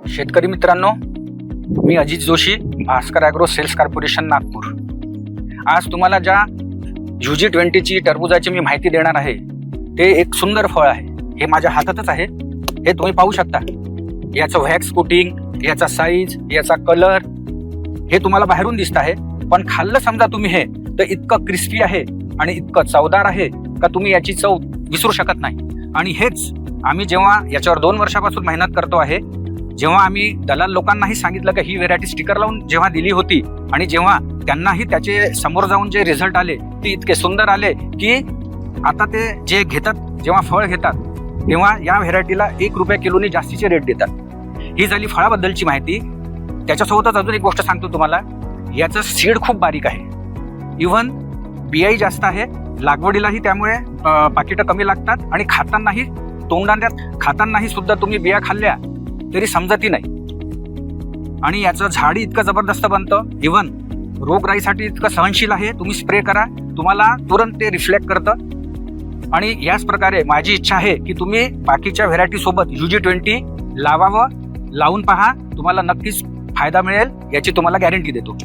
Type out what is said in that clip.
शेतकरी मित्रांनो, मी Ajit Joshi, Bhaskar agro sales corporation Nagpur. आज तुम्हाला ज्या UG20ची टरबुजाची मी माहिती देणार आहे ते एक सुंदर फळ आहे. हे माझ्या हातातच आहे, हे तुम्ही पाहू शकता. याचं व्हॅक्स कोटिंग, याचा साईज, याचा कलर हे तुम्हाला बाहेरून दिसत आहे, पण खाल्लं समजा तुम्ही हे तर इतकं क्रिस्पी आहे आणि इतकं चवदार आहे का तुम्ही याची चव विसरू शकत नाही. आणि हेच आम्ही जेव्हा याच्यावर 2 वर्षापासून मेहनत करतो आहे, जेव्हा आम्ही दलाल लोकांनाही सांगितलं की ही व्हेरायटी स्टिकर लावून जेव्हा दिली होती आणि जेव्हा त्यांनाही त्याचे समोर जाऊन जे रिझल्ट आले ते इतके सुंदर आले की आता ते जे घेतात, जेव्हा फळ घेतात तेव्हा या व्हेरायटीला 1 रुपया किलोनी जास्तीचे रेट देतात. ही झाली फळाबद्दलची माहिती. त्याच्यासोबतच अजून एक गोष्ट सांगतो तुम्हाला, याचं सीड खूप बारीक आहे, इव्हन बियाही जास्त आहे, लागवडीलाही त्यामुळे पाकिटं कमी लागतात आणि खातानाही तोंडात खातानाही सुद्धा तुम्ही बिया खाल्ल्या तरी समजतही नाही. आणि याचं झाड इतकं जबरदस्त बनतं, इव्हन रोगराईसाठी इतकं सहनशील आहे. तुम्ही स्प्रे करा, तुम्हाला तुरंत ते रिफ्लेक्ट करतं. आणि याच प्रकारे माझी इच्छा आहे की तुम्ही बाकीच्या व्हेरायटी सोबत UG20 लावावं, लावून पहा, तुम्हाला नक्कीच फायदा मिळेल याची तुम्हाला गॅरंटी देतो.